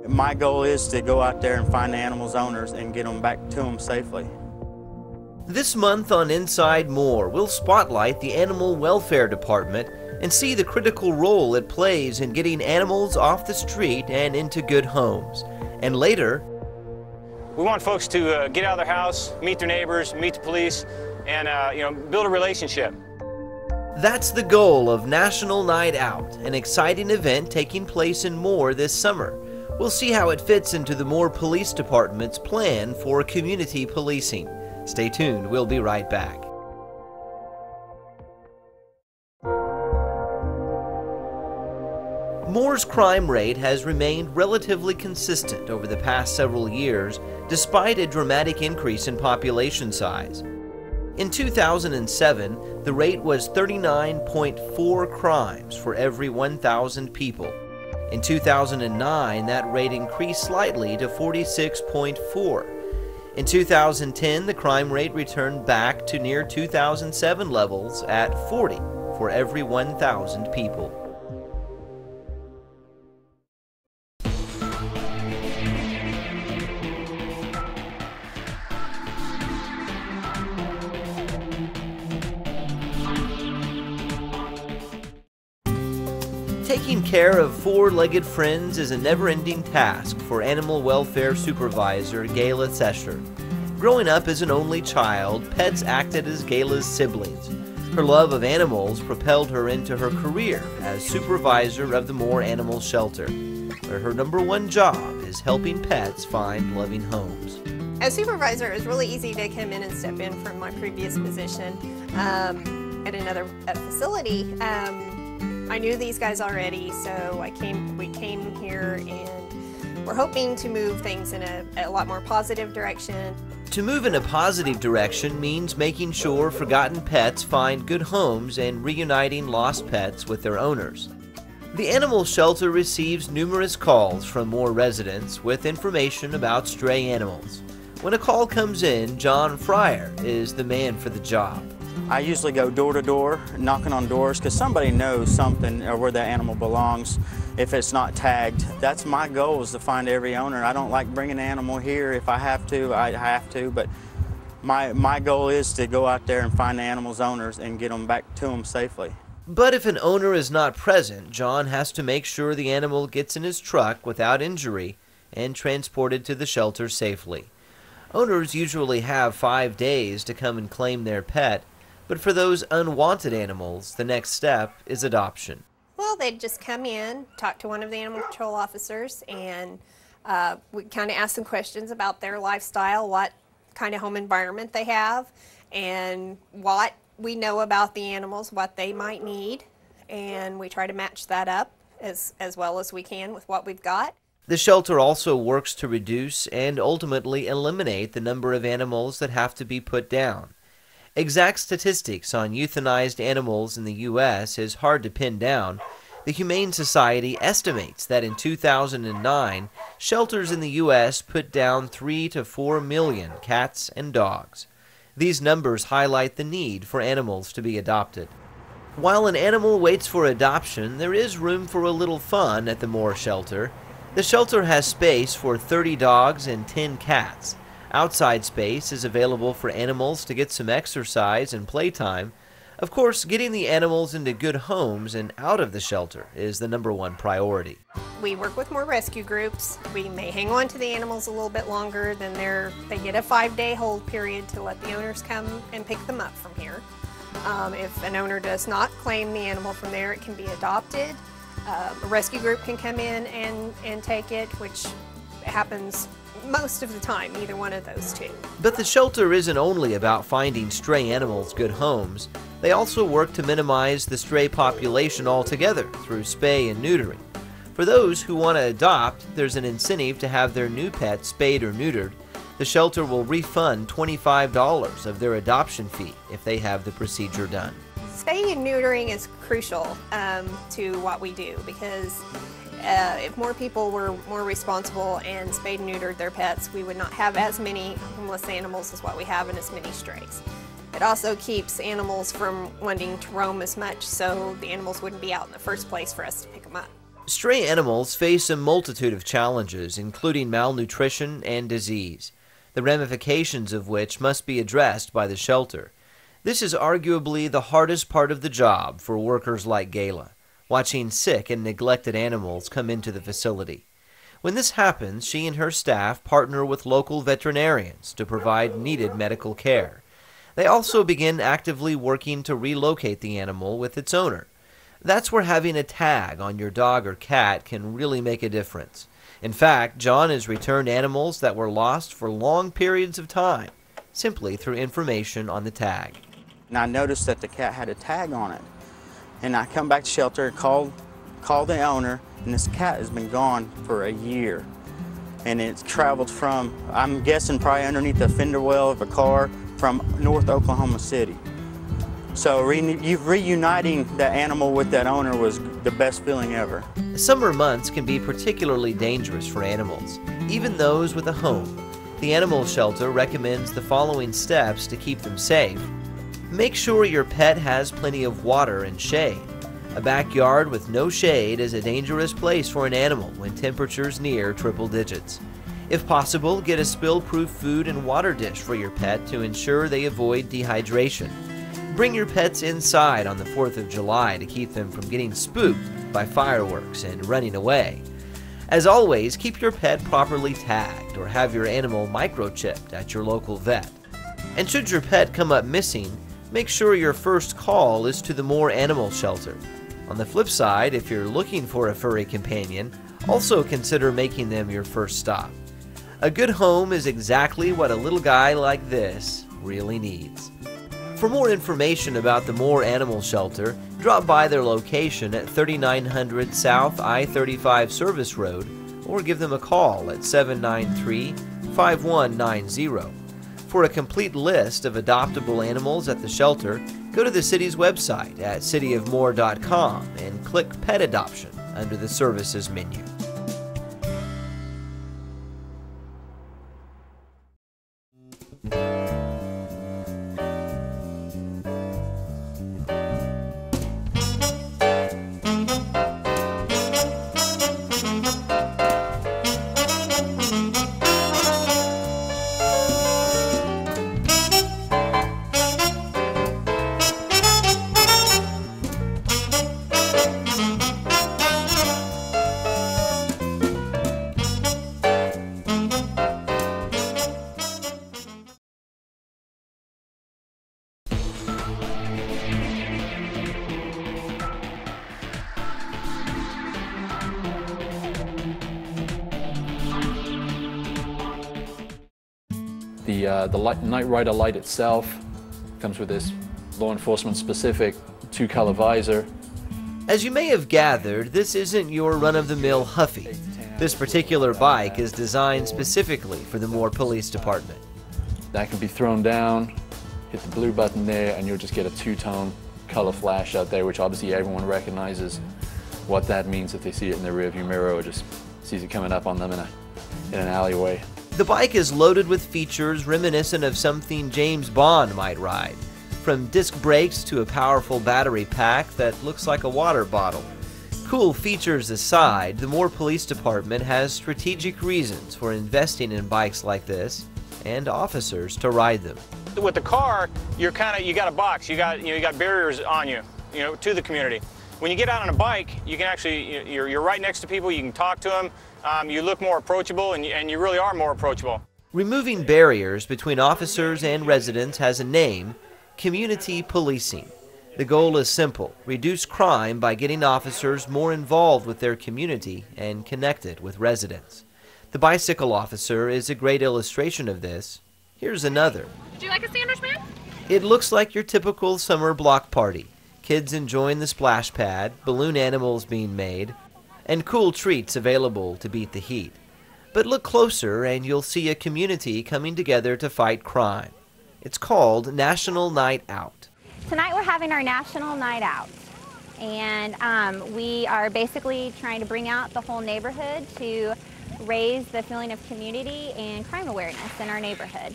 My goal is to go out there and find the animals' owners and get them back to them safely. This month on Inside More, we'll spotlight the Animal Welfare Department and see the critical role it plays in getting animals off the street and into good homes. And later, we want folks to get out of their house, meet their neighbors, meet the police, and build a relationship. that's the goal of National Night Out, an exciting event taking place in Moore this summer. We'll see how it fits into the Moore Police Department's plan for community policing. Stay tuned, we'll be right back. Moore's crime rate has remained relatively consistent over the past several years, despite a dramatic increase in population size. In 2007, the rate was 39.4 crimes for every 1,000 people. In 2009, that rate increased slightly to 46.4. In 2010, the crime rate returned back to near 2007 levels at 40 for every 1,000 people. Taking care of four-legged friends is a never-ending task for Animal Welfare Supervisor Gayla Thescher. Growing up as an only child, pets acted as Gayla's siblings. Her love of animals propelled her into her career as supervisor of the Moore Animal Shelter, where her #1 job is helping pets find loving homes. As supervisor, it was really easy to come in and step in from my previous position at another facility. I knew these guys already, so we came here and we're hoping to move things in a lot more positive direction. To move in a positive direction means making sure forgotten pets find good homes and reuniting lost pets with their owners. The animal shelter receives numerous calls from Moore residents with information about stray animals. When a call comes in, John Fryer is the man for the job. I usually go door to door, knocking on doors, because somebody knows something or where that animal belongs if it's not tagged. That's my goal, is to find every owner. I don't like bringing an animal here. If I have to, I have to, but my goal is to go out there and find the animal's owners and get them back to them safely. But if an owner is not present, John has to make sure the animal gets in his truck without injury and transported to the shelter safely. Owners usually have 5 days to come and claim their pet, but for those unwanted animals, the next step is adoption. Well, they'd just come in, talk to one of the animal control officers, and we kind of ask them questions about their lifestyle, what kind of home environment they have, and what we know about the animals, what they might need, and we try to match that up as well as we can with what we've got. The shelter also works to reduce and ultimately eliminate the number of animals that have to be put down. Exact statistics on euthanized animals in the U.S. is hard to pin down. The Humane Society estimates that in 2009, shelters in the U.S. put down 3 to 4 million cats and dogs. These numbers highlight the need for animals to be adopted. While an animal waits for adoption, there is room for a little fun at the Moore Shelter. The shelter has space for 30 dogs and 10 cats. Outside space is available for animals to get some exercise and playtime. Of course, getting the animals into good homes and out of the shelter is the #1 priority. We work with more rescue groups. We may hang on to the animals a little bit longer than they get a 5-day hold period to let the owners come and pick them up from here. If an owner does not claim the animal from there, it can be adopted. A rescue group can come in and take it, which happens most of the time, either one of those two. But the shelter isn't only about finding stray animals good homes. They also work to minimize the stray population altogether through spay and neutering. For those who want to adopt, there's an incentive to have their new pet spayed or neutered. The shelter will refund $25 of their adoption fee if they have the procedure done. Spay and neutering is crucial to what we do, because if more people were more responsible and spayed and neutered their pets, we would not have as many homeless animals as what we have and as many strays. It also keeps animals from wanting to roam as much, so the animals wouldn't be out in the first place for us to pick them up. Stray animals face a multitude of challenges, including malnutrition and disease, the ramifications of which must be addressed by the shelter. This is arguably the hardest part of the job for workers like Gayla, watching sick and neglected animals come into the facility. When this happens, she and her staff partner with local veterinarians to provide needed medical care. They also begin actively working to relocate the animal with its owner. That's where having a tag on your dog or cat can really make a difference. In fact, John has returned animals that were lost for long periods of time, simply through information on the tag. And I noticed that the cat had a tag on it. And I come back to shelter, called the owner, and this cat has been gone for a year. And it's traveled from, I'm guessing probably underneath the fender well of a car, from North Oklahoma City. So reuniting that animal with that owner was the best feeling ever. Summer months can be particularly dangerous for animals, even those with a home. The animal shelter recommends the following steps to keep them safe. Make sure your pet has plenty of water and shade. A backyard with no shade is a dangerous place for an animal when temperatures near triple digits. If possible, get a spill-proof food and water dish for your pet to ensure they avoid dehydration. Bring your pets inside on the 4th of July to keep them from getting spooked by fireworks and running away. As always, keep your pet properly tagged or have your animal microchipped at your local vet. And should your pet come up missing, make sure your first call is to the Moore Animal Shelter. On the flip side, if you're looking for a furry companion, also consider making them your first stop. A good home is exactly what a little guy like this really needs. For more information about the Moore Animal Shelter, drop by their location at 3900 South I-35 Service Road or give them a call at 793-5190. For a complete list of adoptable animals at the shelter, go to the city's website at cityofmoore.com and click Pet Adoption under the Services menu. The Night Rider light itself comes with this law enforcement specific 2-color visor. As you may have gathered, this isn't your run-of-the-mill Huffy. This particular bike is designed specifically for the Moore Police Department. That can be thrown down, hit the blue button there, and you'll just get a 2-tone color flash out there, which obviously everyone recognizes what that means if they see it in their rearview mirror or just sees it coming up on them in an alleyway. The bike is loaded with features reminiscent of something James Bond might ride, from disc brakes to a powerful battery pack that looks like a water bottle. Cool features aside, the Moore Police Department has strategic reasons for investing in bikes like this and officers to ride them. With the car, you got a box, you got barriers on you, to the community. When you get out on a bike, you can actually, you're right next to people, you can talk to them, you look more approachable, and you really are more approachable. Removing barriers between officers and residents has a name: community policing. The goal is simple: reduce crime by getting officers more involved with their community and connected with residents. The bicycle officer is a great illustration of this. Here's another. Would you like a sandwich, ma'am? It looks like your typical summer block party. Kids enjoying the splash pad, balloon animals being made, and cool treats available to beat the heat. But look closer and you'll see a community coming together to fight crime. It's called National Night Out. Tonight we're having our National Night Out, and we are basically trying to bring out the whole neighborhood to raise the feeling of community and crime awareness in our neighborhood.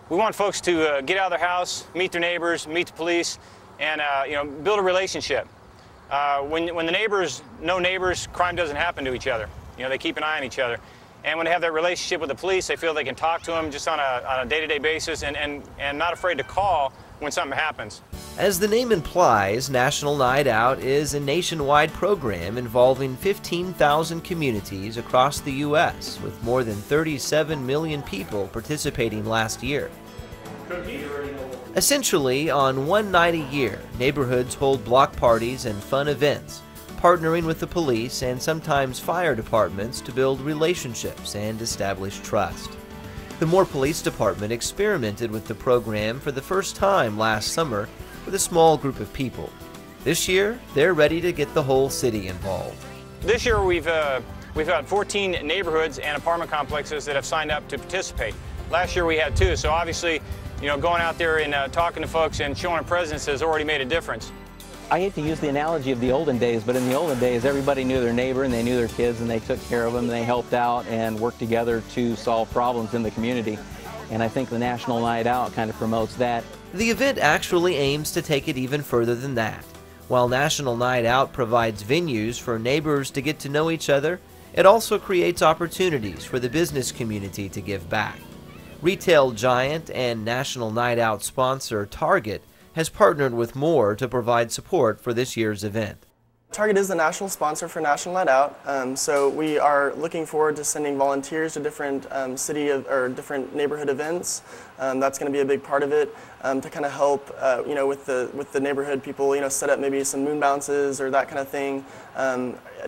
We want folks to get out of their house, meet their neighbors, meet the police, and build a relationship. When the neighbors know neighbors, crime doesn't happen to each other. You know, they keep an eye on each other. And when they have that relationship with the police, they feel they can talk to them just on a day-to-day basis and not afraid to call when something happens. As the name implies, National Night Out is a nationwide program involving 15,000 communities across the U.S., with more than 37 million people participating last year. Essentially, on one night a year, neighborhoods hold block parties and fun events, partnering with the police and sometimes fire departments to build relationships and establish trust. The Moore Police Department experimented with the program for the first time last summer with a small group of people. This year, they're ready to get the whole city involved. This year we've had 14 neighborhoods and apartment complexes that have signed up to participate. Last year we had 2, so obviously, you know, going out there and talking to folks and showing a presence has already made a difference. I hate to use the analogy of the olden days, but in the olden days, everybody knew their neighbor and they knew their kids and they took care of them and they helped out and worked together to solve problems in the community. And I think the National Night Out kind of promotes that. The event actually aims to take it even further than that. While National Night Out provides venues for neighbors to get to know each other, it also creates opportunities for the business community to give back. Retail giant and National Night Out sponsor Target has partnered with Moore to provide support for this year's event. Target is the national sponsor for National Night Out, so we are looking forward to sending volunteers to different different neighborhood events. That's going to be a big part of it, to kind of help, you know, with the neighborhood people, you know, set up maybe some moon bounces or that kind of thing,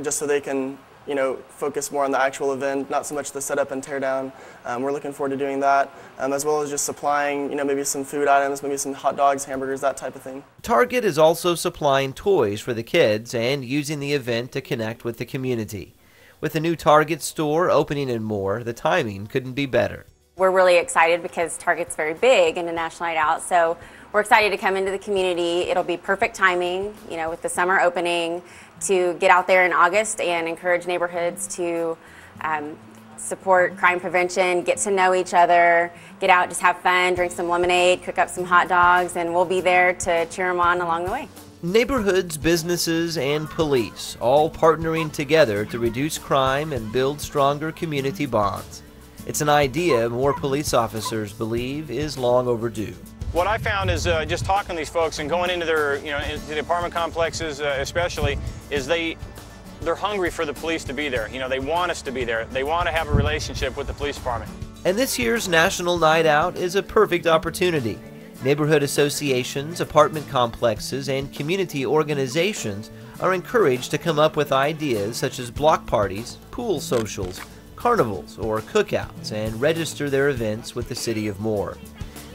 just so they can, you know, focus more on the actual event, not so much the setup and tear down. We're looking forward to doing that, as well as just supplying, you know, maybe some food items, maybe some hot dogs, hamburgers, that type of thing. Target is also supplying toys for the kids and using the event to connect with the community. With the new Target store opening in Moore, the timing couldn't be better. We're really excited because Target's very big in a National Night Out, so we're excited to come into the community. It'll be perfect timing, you know, with the summer opening, to get out there in August and encourage neighborhoods to support crime prevention, get to know each other, get out, just have fun, drink some lemonade, cook up some hot dogs, and we'll be there to cheer them on along the way. Neighborhoods, businesses, and police all partnering together to reduce crime and build stronger community bonds. It's an idea more police officers believe is long overdue. What I found is just talking to these folks and going into their, you know, into the apartment complexes especially, is they're hungry for the police to be there. You know, they want us to be there. They want to have a relationship with the police department. And this year's National Night Out is a perfect opportunity. Neighborhood associations, apartment complexes, and community organizations are encouraged to come up with ideas such as block parties, pool socials, carnivals, or cookouts, and register their events with the City of Moore.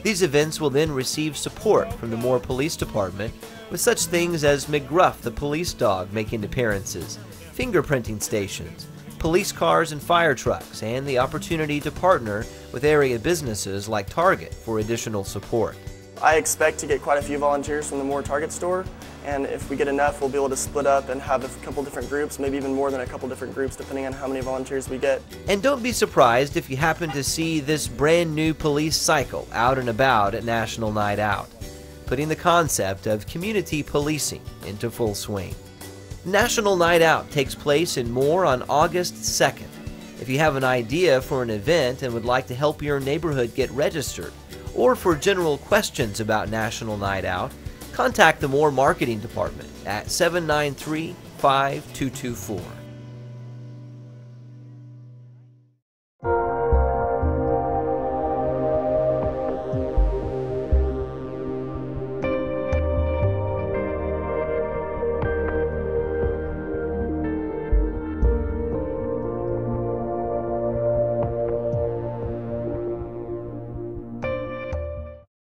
These events will then receive support from the Moore Police Department, with such things as McGruff the police dog making appearances, fingerprinting stations, police cars and fire trucks, and the opportunity to partner with area businesses like Target for additional support. I expect to get quite a few volunteers from the Moore Target store, and if we get enough, we'll be able to split up and have a couple different groups, maybe even more than a couple different groups, depending on how many volunteers we get. And don't be surprised if you happen to see this brand new police cycle out and about at National Night Out, putting the concept of community policing into full swing. National Night Out takes place in Moore on August 2nd. If you have an idea for an event and would like to help your neighborhood get registered, or for general questions about National Night Out, contact the Moore Marketing Department at 793-5224.